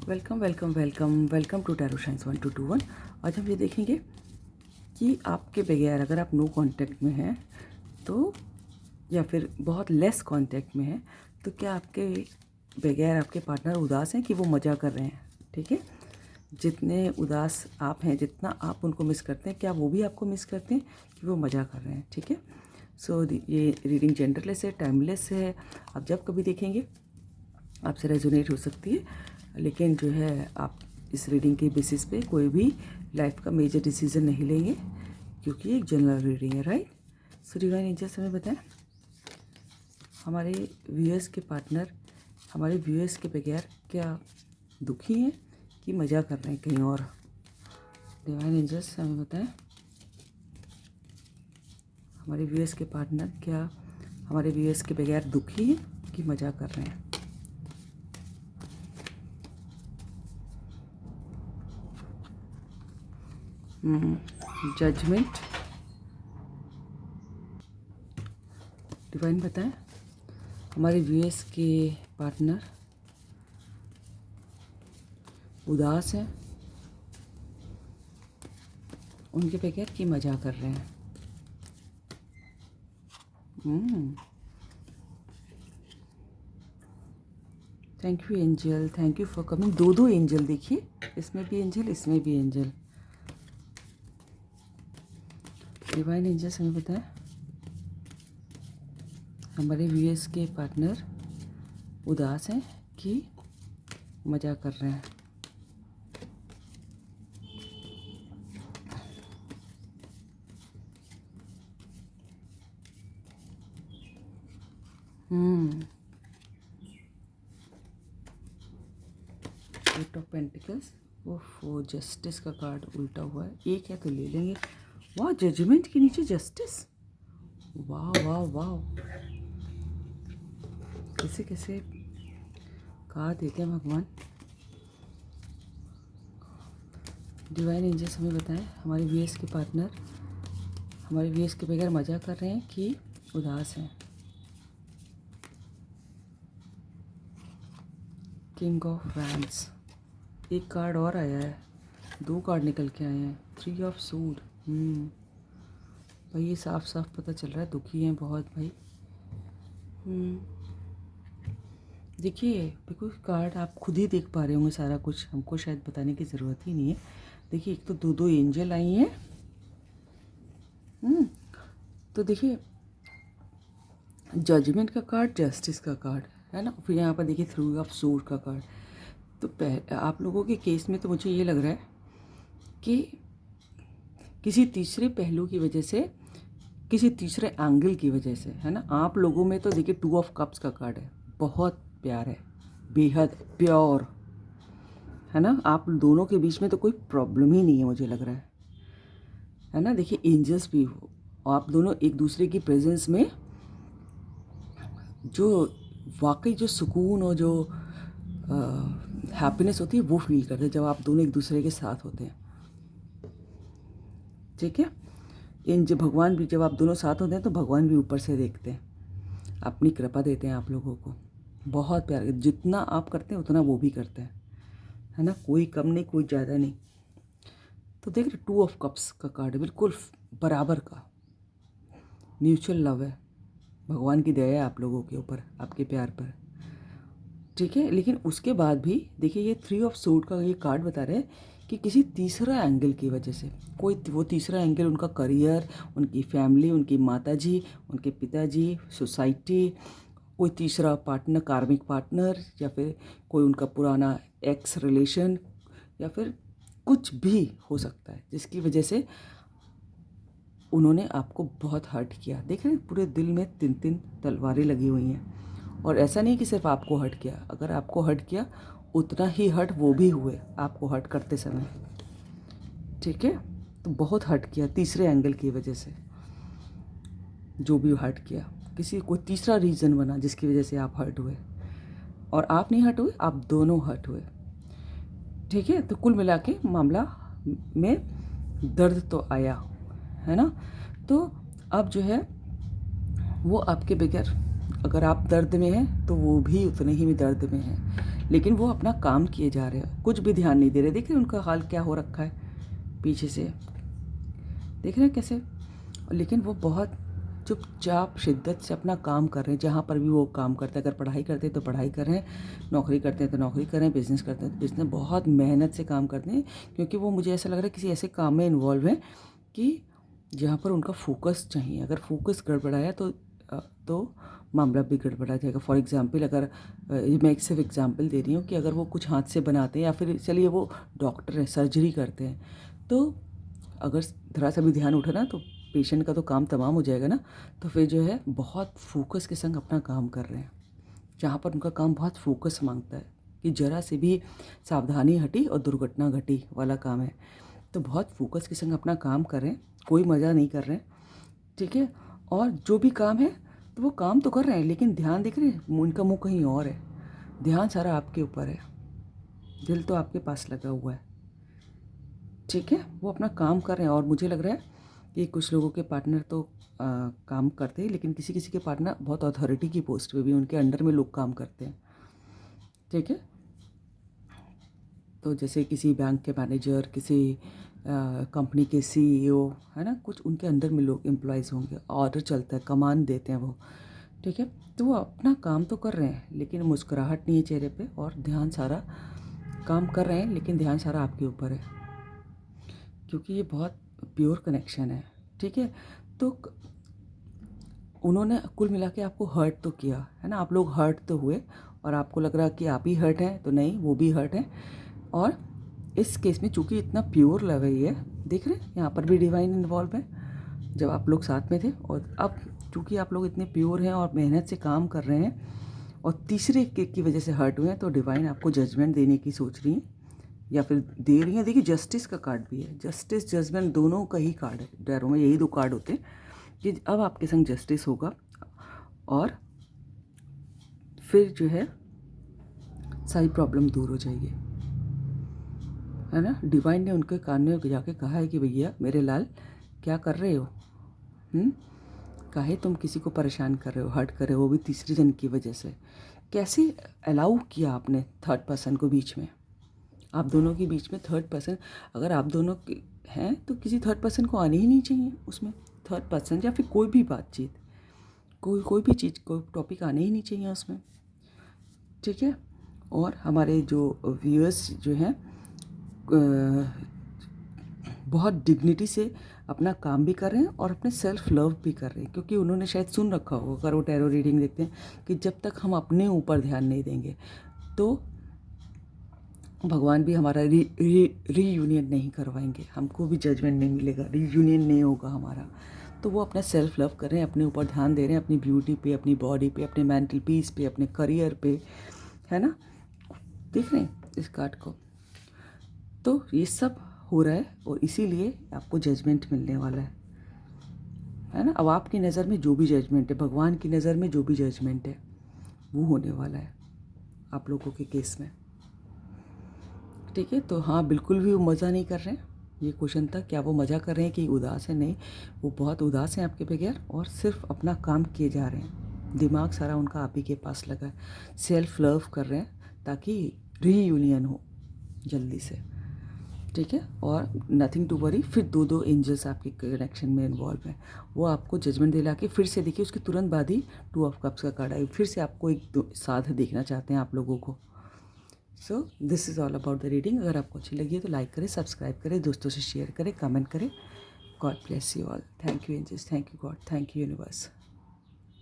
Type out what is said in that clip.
Welcome welcome welcome welcome to tarot science 1221। आज हम ये देखेंगे कि आपके बगैर अगर आप नो कांटेक्ट में हैं तो या फिर बहुत लेस कांटेक्ट में हैं तो क्या आपके बगैर आपके पार्टनर उदास हैं कि वो मज़ा कर रहे हैं। ठीक है, जितने उदास आप हैं, जितना आप उनको मिस करते हैं, क्या वो भी आपको मिस करते हैं कि वो मज़ा कर रहे हैं। ठीक है, सो ये रीडिंग जेंडरलेस है, टाइमलेस है। आप जब कभी देखेंगे आपसे रेजोनेट हो सकती है, लेकिन जो है आप इस रीडिंग के बेसिस पे कोई भी लाइफ का मेजर डिसीजन नहीं लेंगे क्योंकि एक जनरल रीडिंग है, राइट। सो डिवाइन एंजल्स हमें बताएं हमारे व्यूअर्स के पार्टनर हमारे व्यूअर्स के बगैर क्या दुखी हैं कि मज़ा कर रहे हैं कहीं और। डिवाइन एंजल्स हमें बताएं हमारे व्यूअर्स के पार्टनर क्या हमारे व्यूअर्स के बगैर दुखी हैं कि मज़ा कर रहे हैं। जजमेंट। डिवाइन बताएं हमारे व्यूअर्स के पार्टनर उदास हैं, उनके बगैर की मज़ा कर रहे हैं। Thank you angel, thank you for coming. दो एंजल देखिए, इसमें भी एंजल, इसमें भी एंजल। डिवाइन एंजल्स हमें बताएं हमारे व्यूअर्स के पार्टनर उदास हैं कि मज़ा कर रहे हैं। Eight of pentacles. वो जस्टिस का कार्ड उल्टा हुआ है, एक है तो ले लेंगे। वाह, जजमेंट के नीचे जस्टिस। वाह वाह वाह, कैसे कैसे कार्ड देते हैं भगवान। डिवाइन एंजल्स हमें बताएं हमारे व्यूअर्स के पार्टनर हमारे व्यूअर्स के बगैर मज़ा कर रहे हैं कि उदास हैं। किंग ऑफ वैंड्स, एक कार्ड और आया है, दो कार्ड निकल के आए हैं। 3 ऑफ सूड। भाई ये साफ साफ पता चल रहा है दुखी हैं बहुत भाई। देखिए बिल्कुल कार्ड आप खुद ही देख पा रहे होंगे, सारा कुछ हमको शायद बताने की ज़रूरत ही नहीं है। देखिए एक तो दो एंजल आई हैं। तो देखिए जजमेंट का कार्ड, जस्टिस का कार्ड है ना, फिर यहाँ पर देखिए 3 ऑफ सूड का कार्ड। तो आप लोगों के केस में तो मुझे ये लग रहा है कि किसी तीसरे पहलू की वजह से, किसी तीसरे एंगल की वजह से, है ना। आप लोगों में तो देखिए 2 ऑफ कप्स का कार्ड है, बहुत प्यार है, बेहद प्योर, है ना। आप दोनों के बीच में तो कोई प्रॉब्लम ही नहीं है मुझे लग रहा है ना। देखिए एंजल्स भी हो, आप दोनों एक दूसरे की प्रेजेंस में जो वाकई जो सुकून और जो हैप्पीनेस होती है वो फील करते हैं जब आप दोनों एक दूसरे के साथ होते हैं। ठीक है, इन जब भगवान भी, जब आप दोनों साथ होते हैं तो भगवान भी ऊपर से देखते हैं, अपनी कृपा देते हैं आप लोगों को। बहुत प्यार, जितना आप करते हैं उतना वो भी करते हैं, है ना। कोई कम नहीं, कोई ज़्यादा नहीं। तो देख रहे 2 ऑफ कप्स का कार्ड है, बिल्कुल बराबर का म्यूचुअल लव है। भगवान की दया है आप लोगों के ऊपर, आपके प्यार पर। ठीक है, लेकिन उसके बाद भी देखिए ये 3 ऑफ सूड का ये कार्ड बता रहे हैं कि किसी तीसरा एंगल की वजह से, कोई वो तीसरा एंगल उनका करियर, उनकी फैमिली, उनकी माताजी, उनके पिताजी, सोसाइटी, कोई तीसरा पार्टनर, कार्मिक पार्टनर, या फिर कोई उनका पुराना एक्स रिलेशन, या फिर कुछ भी हो सकता है जिसकी वजह से उन्होंने आपको बहुत हर्ट किया। देख रहे हैं पूरे दिल में 3 तलवारें लगी हुई हैं। और ऐसा नहीं कि सिर्फ आपको हर्ट किया, अगर आपको हर्ट किया उतना ही हर्ट वो भी हुए आपको हर्ट करते समय। ठीक है, तो बहुत हर्ट किया तीसरे एंगल की वजह से। जो भी हर्ट किया, किसी कोई तीसरा रीज़न बना जिसकी वजह से आप हर्ट हुए, और आप नहीं हर्ट हुए, आप दोनों हर्ट हुए। ठीक है, तो कुल मिला के मामला में दर्द तो आया, है ना। तो अब जो है वो आपके बगैर, अगर आप दर्द में हैं तो वो भी उतने ही में दर्द में हैं। लेकिन वो अपना काम किए जा रहे हैं, कुछ भी ध्यान नहीं दे रहे। देख रहे हैं उनका हाल क्या हो रखा है पीछे से, देख रहे हैं कैसे। लेकिन वो बहुत चुपचाप शिद्दत से अपना काम कर रहे हैं, जहाँ पर भी वो काम करते हैं। अगर पढ़ाई करते हैं तो पढ़ाई कर रहे हैं, नौकरी करते हैं तो नौकरी कर रहे हैं, बिज़नेस करते हैं तो बिज़नेस, बहुत मेहनत से काम करते हैं। क्योंकि वो, मुझे ऐसा लग रहा है किसी ऐसे काम में इन्वॉल्व हैं कि जहाँ पर उनका फोकस चाहिए। अगर फोकस गड़बड़ाया तो मामला भी गड़बड़ा जाएगा। फॉर एग्ज़ाम्पल, अगर मैं एक सिर्फ एग्ज़ाम्पल दे रही हूँ कि अगर वो कुछ हाथ से बनाते हैं या फिर चलिए वो डॉक्टर है, सर्जरी करते हैं, तो अगर थोड़ा सा भी ध्यान उठा ना तो पेशेंट का तो काम तमाम हो जाएगा ना। तो फिर जो है बहुत फोकस के संग अपना काम कर रहे हैं, जहाँ पर उनका काम बहुत फोकस मांगता है कि ज़रा से भी सावधानी हटी और दुर्घटना घटी वाला काम है। तो बहुत फोकस के संग अपना काम कर रहे हैं, कोई मज़ा नहीं कर रहे हैं, ठीक है। और जो भी काम है तो वो काम तो कर रहे हैं, लेकिन ध्यान देख रहे हैं उनका मुँह कहीं और है, ध्यान सारा आपके ऊपर है, दिल तो आपके पास लगा हुआ है, ठीक है। वो अपना काम कर रहे हैं। और मुझे लग रहा है कि कुछ लोगों के पार्टनर तो काम करते हैं, लेकिन किसी किसी के पार्टनर बहुत अथॉरिटी की पोस्ट पे भी, उनके अंडर में लोग काम करते हैं, ठीक है। तो जैसे किसी बैंक के मैनेजर, किसी कंपनी के सीईओ, है ना, कुछ उनके अंडर में लोग एम्प्लॉयज़ होंगे, ऑर्डर चलता है, कमान देते हैं वो, ठीक है। तो वो अपना काम तो कर रहे हैं, लेकिन मुस्कुराहट नहीं है चेहरे पे, और ध्यान सारा, काम कर रहे हैं लेकिन ध्यान सारा आपके ऊपर है, क्योंकि ये बहुत प्योर कनेक्शन है, ठीक है। तो उन्होंने कुल मिला के आपको हर्ट तो किया है ना, आप लोग हर्ट तो हुए, और आपको लग रहा कि आप ही हर्ट हैं, तो नहीं, वो भी हर्ट हैं। और इस केस में चूँकि इतना प्योर लव है ये, देख रहे हैं यहाँ पर भी डिवाइन इन्वॉल्व है, जब आप लोग साथ में थे। और अब चूँकि आप लोग इतने प्योर हैं और मेहनत से काम कर रहे हैं, और तीसरे की वजह से हर्ट हुए हैं, तो डिवाइन आपको जजमेंट देने की सोच रही है, या फिर दे रही हैं। देखिए जस्टिस का कार्ड भी है, जस्टिस जजमेंट दोनों का ही कार्ड है, डैरो में यही दो कार्ड होते हैं कि अब आपके संग जस्टिस होगा, और फिर जो है सारी प्रॉब्लम दूर हो जाएगी, है ना। डिवाइन ने उनके कान में जाके कहा है कि भैया मेरे लाल, क्या कर रहे हो, काहे तुम किसी को परेशान कर रहे हो, हर्ट कर रहे हो, वो भी तीसरे जन की वजह से। कैसे अलाउ किया आपने थर्ड पर्सन को बीच में, आप दोनों के बीच में थर्ड पर्सन, अगर आप दोनों के हैं तो किसी थर्ड पर्सन को आने ही नहीं चाहिए उसमें, थर्ड पर्सन या फिर कोई भी बातचीत, कोई भी चीज़, कोई टॉपिक आने ही नहीं चाहिए उसमें, ठीक है। और हमारे जो व्यूअर्स जो हैं बहुत डिग्निटी से अपना काम भी कर रहे हैं और अपने सेल्फ लव भी कर रहे हैं, क्योंकि उन्होंने शायद सुन रखा होगा, अगर वो टैरो रीडिंग देखते हैं, कि जब तक हम अपने ऊपर ध्यान नहीं देंगे तो भगवान भी हमारा रीयूनियन नहीं करवाएंगे, हमको भी जजमेंट नहीं मिलेगा, रीयूनियन नहीं होगा हमारा। तो वो अपना सेल्फ लव कर रहे हैं, अपने ऊपर ध्यान दे रहे हैं, अपनी ब्यूटी पे, अपनी बॉडी पे, अपने मेंटल पीस पे, अपने करियर पे, है ना। देख रहे हैं इस कार्ड को, तो ये सब हो रहा है, और इसीलिए आपको जजमेंट मिलने वाला है ना। अब आपकी नज़र में जो भी जजमेंट है, भगवान की नज़र में जो भी जजमेंट है, वो होने वाला है आप लोगों के केस में, ठीक है। तो हाँ, बिल्कुल भी वो मज़ा नहीं कर रहे हैं। ये क्वेश्चन था, क्या वो मज़ा कर रहे हैं कि उदास है? नहीं, वो बहुत उदास हैं आपके बगैर, और सिर्फ अपना काम किए जा रहे हैं, दिमाग सारा उनका आप ही के पास लगा है, सेल्फ लव कर रहे हैं ताकि रीयूनियन हो जल्दी से, ठीक है। और नथिंग टू वरी, फिर दो एंजल्स आपके कनेक्शन में इन्वॉल्व हैं, वो आपको जजमेंट दिला के फिर से, देखिए उसके तुरंत बाद ही 2 ऑफ कप्स का कार्ड आई, फिर से आपको एक साथ देखना चाहते हैं आप लोगों को। So this is all about the reading. अगर आपको अच्छी लगी है तो लाइक करें, सब्सक्राइब करें, दोस्तों से शेयर करें, कमेंट करें। God bless you all. Thank you angels, thank you God, thank you universe.